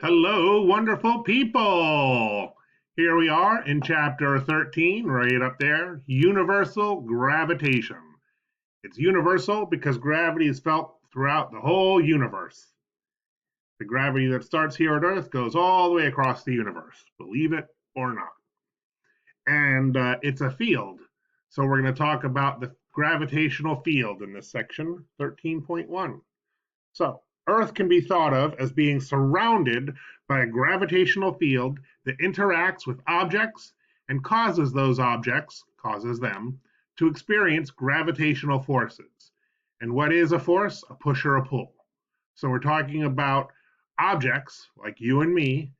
Hello, wonderful people! Here we are in chapter 13, right up there universal gravitation. It's universal because gravity is felt throughout the whole universe. The gravity that starts here at Earth goes all the way across the universe, believe it or not. And it's a field. So we're going to talk about the gravitational field in this section 13.1. So, Earth can be thought of as being surrounded by a gravitational field that interacts with objects and causes those objects, causes them, to experience gravitational forces. And what is a force? A push or a pull. So, we're talking about objects like you and me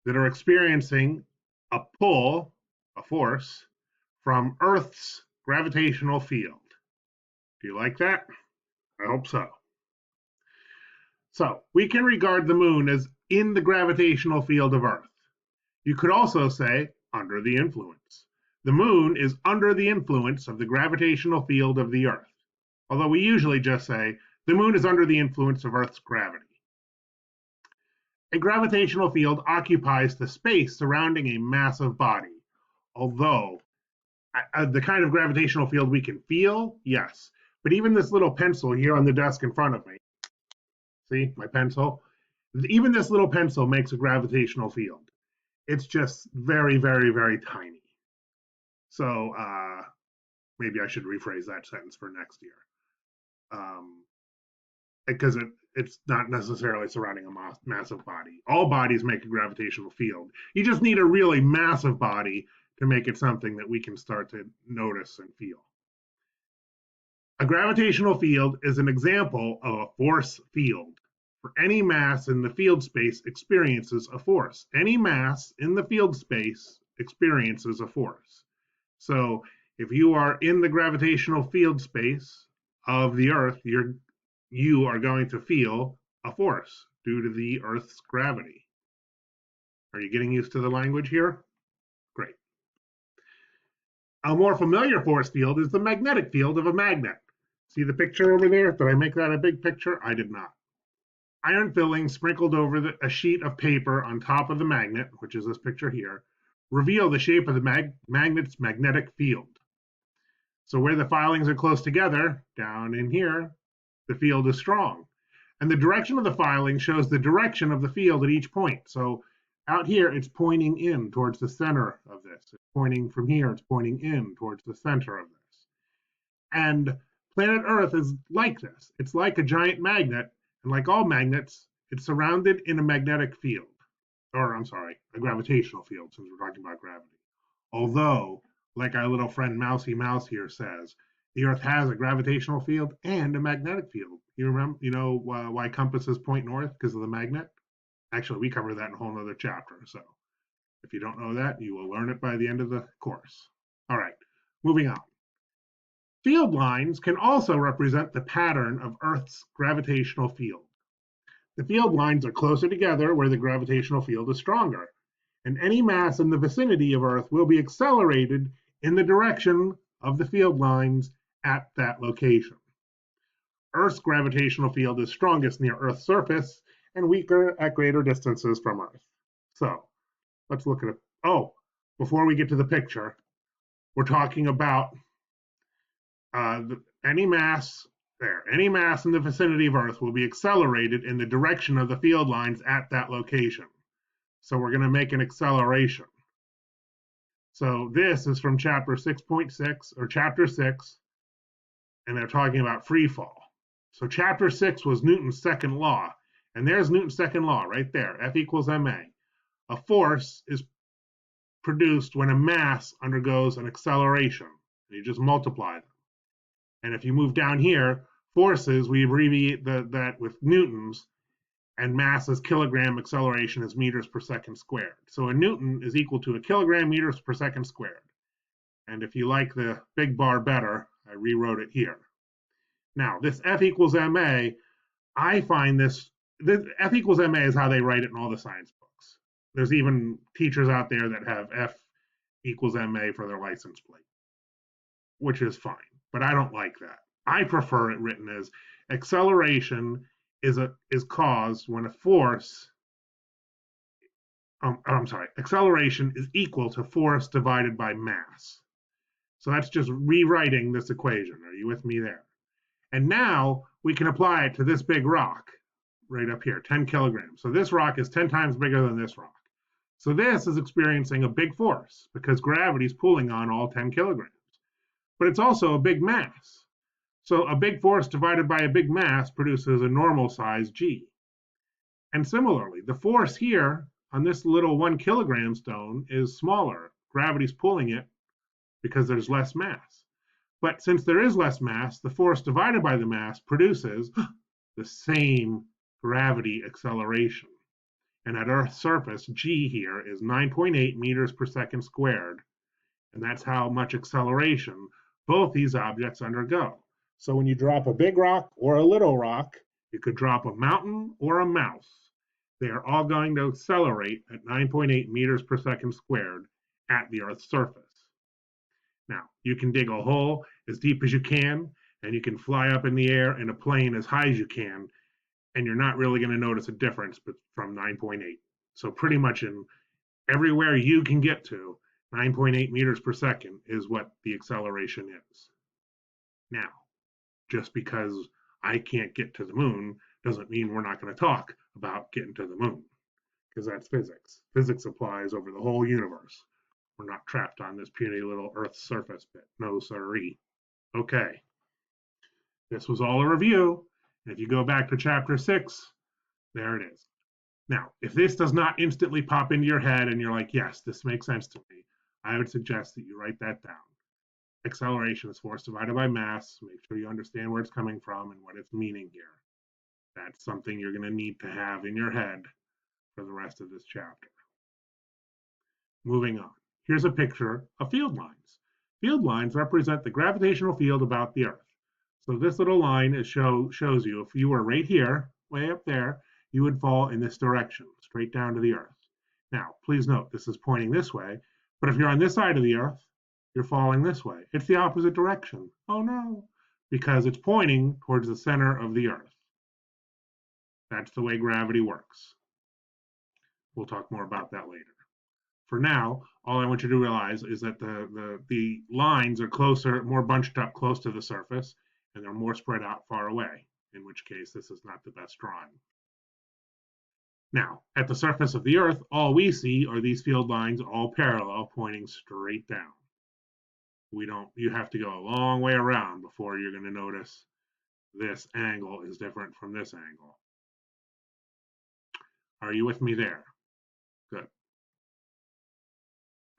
that are experiencing a pull, a force, from Earth's gravitational field. Do you like that? I hope so. So we can regard the moon as in the gravitational field of Earth. You could also say under the influence. The moon is under the influence of the gravitational field of the Earth, although we usually just say the moon is under the influence of Earth's gravity. A gravitational field occupies the space surrounding a massive body, although the kind of gravitational field we can feel, yes. But even this little pencil here on the desk in front of me, see my pencil? Even this little pencil makes a gravitational field. It's just very, very, very tiny. So maybe I should rephrase that sentence for next year. Because it's not necessarily surrounding a massive body. All bodies make a gravitational field. You just need a really massive body to make it something that we can start to notice and feel. A gravitational field is an example of a force field. For any mass in the field space experiences a force. Any mass in the field space experiences a force. So if you are in the gravitational field space of the Earth, you are going to feel a force due to the Earth's gravity. Are you getting used to the language here? Great. A more familiar force field is the magnetic field of a magnet. See the picture over there? Did I make that a big picture? I did not. Iron filling sprinkled over a sheet of paper on top of the magnet, which is this picture here, reveal the shape of the magnet's magnetic field. So where the filings are close together, down in here, the field is strong. And the direction of the filing shows the direction of the field at each point. So out here, it's pointing in towards the center of this. It's pointing from here, it's pointing in towards the center of this. And planet Earth is like this. It's like a giant magnet, and like all magnets, it's surrounded in a magnetic field. Or, I'm sorry, a gravitational field, since we're talking about gravity. Although, like our little friend Mousy Mouse here says, the Earth has a gravitational field and a magnetic field. You remember, why compasses point north? Because of the magnet? Actually, we cover that in a whole other chapter. So if you don't know that, you will learn it by the end of the course. All right, moving on. Field lines can also represent the pattern of Earth's gravitational field. The field lines are closer together where the gravitational field is stronger, and any mass in the vicinity of Earth will be accelerated in the direction of the field lines at that location. Earth's gravitational field is strongest near Earth's surface and weaker at greater distances from Earth. So let's look at it. Oh, before we get to the picture, we're talking about any mass there. Any mass in the vicinity of Earth will be accelerated in the direction of the field lines at that location. So we're going to make an acceleration. So this is from chapter 6.6 or chapter 6, and they're talking about free fall. So chapter 6 was Newton's second law, and there's Newton's second law right there, F equals ma. A force is produced when a mass undergoes an acceleration. You just multiply them. And if you move down here, forces, we abbreviate that with newtons, and mass is kilogram, acceleration is meters per second squared. So a newton is equal to a kilogram meters per second squared. And if you like the big bar better, I rewrote it here. Now, this F equals ma, I find this F equals ma is how they write it in all the science books. There's even teachers out there that have F equals ma for their license plate, which is fine, but I don't like that. I prefer it written as acceleration is caused when a force I'm sorry, acceleration is equal to force divided by mass. So that's just rewriting this equation. Are you with me there? And now we can apply it to this big rock right up here, 10 kilograms. So this rock is 10 times bigger than this rock. So this is experiencing a big force because gravity is pulling on all 10 kilograms. But it's also a big mass. So a big force divided by a big mass produces a normal size g. And similarly, the force here on this little 1 kilogram stone is smaller. Gravity's pulling it because there's less mass. But since there is less mass, the force divided by the mass produces the same gravity acceleration. And at Earth's surface, g here is 9.8 meters per second squared. And that's how much acceleration both these objects undergo. So when you drop a big rock or a little rock, you could drop a mountain or a mouse. They are all going to accelerate at 9.8 meters per second squared at the Earth's surface. Now, you can dig a hole as deep as you can, and you can fly up in the air in a plane as high as you can, and you're not really going to notice a difference from 9.8. So pretty much in everywhere you can get to, 9.8 meters per second is what the acceleration is. Now, just because I can't get to the moon doesn't mean we're not going to talk about getting to the moon, because that's physics. Physics applies over the whole universe. We're not trapped on this puny little Earth's surface bit. No, sirree. Okay, this was all a review. If you go back to chapter 6, there it is. Now, if this does not instantly pop into your head and you're like, yes, this makes sense to me, I would suggest that you write that down. Acceleration is force divided by mass. Make sure you understand where it's coming from and what it's meaning here. That's something you're going to need to have in your head for the rest of this chapter. Moving on. Here's a picture of field lines. Field lines represent the gravitational field about the Earth. So this little line shows you if you were right here, way up there, you would fall in this direction, straight down to the Earth. Now, please note, this is pointing this way, but if you're on this side of the Earth, you're falling this way. It's the opposite direction. Oh no, because it's pointing towards the center of the Earth. That's the way gravity works. We'll talk more about that later. For now, all I want you to realize is that the lines are closer, more bunched up close to the surface, and they're more spread out far away, in which case this is not the best drawing. Now, at the surface of the Earth, all we see are these field lines all parallel, pointing straight down. You have to go a long way around before you're going to notice this angle is different from this angle. Are you with me there? Good.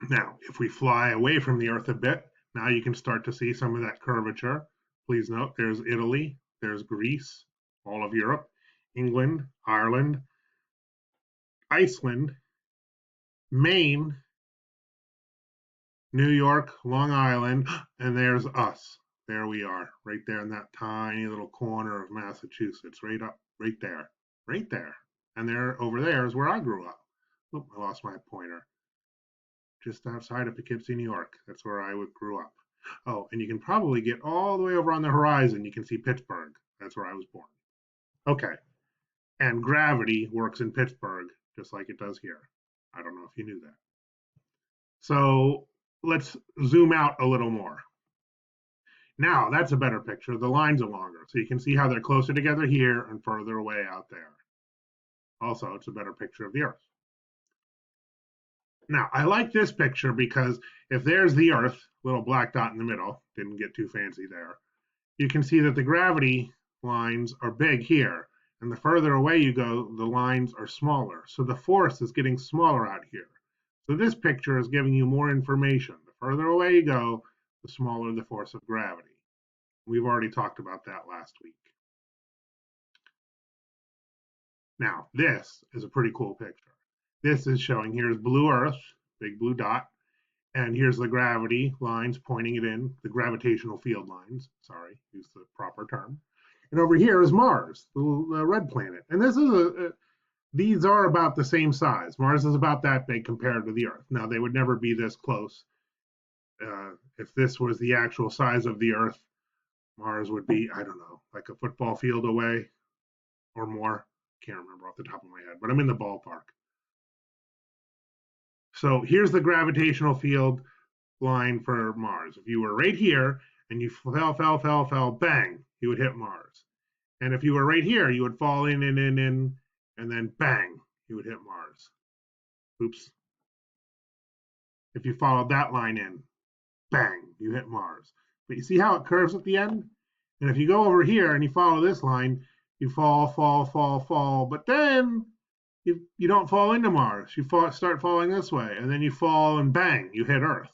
Now, if we fly away from the Earth a bit, now you can start to see some of that curvature. Please note there's Italy, there's Greece, all of Europe, England, Ireland, Iceland, Maine, New York, Long Island, and there's us. There we are, right there in that tiny little corner of Massachusetts, right up, right there, right there. And there, over there is where I grew up. Oop, I lost my pointer. Just outside of Poughkeepsie, New York. That's where I grew up. Oh, and you can probably get all the way over on the horizon. You can see Pittsburgh. That's where I was born. Okay. And gravity works in Pittsburgh just like it does here. I don't know if you knew that. So let's zoom out a little more. Now that's a better picture. The lines are longer, so you can see how they're closer together here and further away out there. Also, it's a better picture of the Earth. Now, I like this picture because if there's the Earth, little black dot in the middle, didn't get too fancy there, you can see that the gravity lines are big here. And the further away you go, the lines are smaller. So the force is getting smaller out here. So this picture is giving you more information. The further away you go, the smaller the force of gravity. We've already talked about that last week. Now, this is a pretty cool picture. This is showing here's blue Earth, big blue dot, and here's the gravity lines pointing it in, the gravitational field lines, sorry, use the proper term. And over here is Mars, the red planet. And this is these are about the same size. Mars is about that big compared to the Earth. Now, they would never be this close. If this was the actual size of the Earth, Mars would be, I don't know, like a football field away or more. Can't remember off the top of my head, but I'm in the ballpark. So here's the gravitational field line for Mars. If you were right here and you fell, bang, you would hit Mars. And if you were right here, you would fall in, and then bang, you would hit Mars. Oops. If you followed that line in, bang, you hit Mars. But you see how it curves at the end? And if you go over here and you follow this line, you fall, but then you don't fall into Mars. You start falling this way, and then you fall and bang, you hit Earth.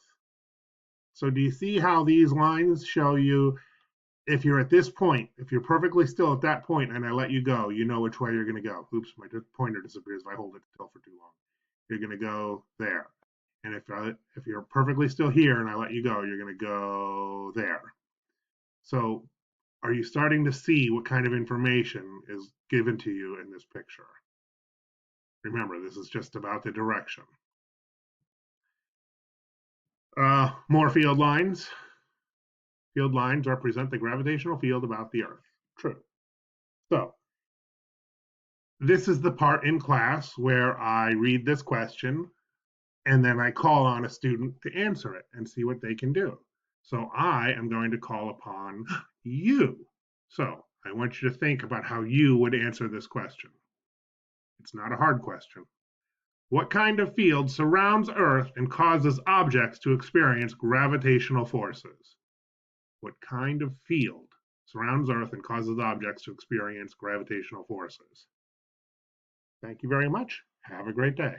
So do you see how these lines show you if you're at this point, if you're perfectly still at that point and I let you go, you know which way you're going to go. Oops, my pointer disappears if I hold it still for too long. You're going to go there. And if you're perfectly still here and I let you go, you're going to go there. So are you starting to see what kind of information is given to you in this picture? Remember, this is just about the direction. More field lines. Field lines represent the gravitational field about the Earth. True. So this is the part in class where I read this question and then I call on a student to answer it and see what they can do. So I am going to call upon you. So I want you to think about how you would answer this question. It's not a hard question. What kind of field surrounds Earth and causes objects to experience gravitational forces? What kind of field surrounds Earth and causes objects to experience gravitational forces? Thank you very much. Have a great day.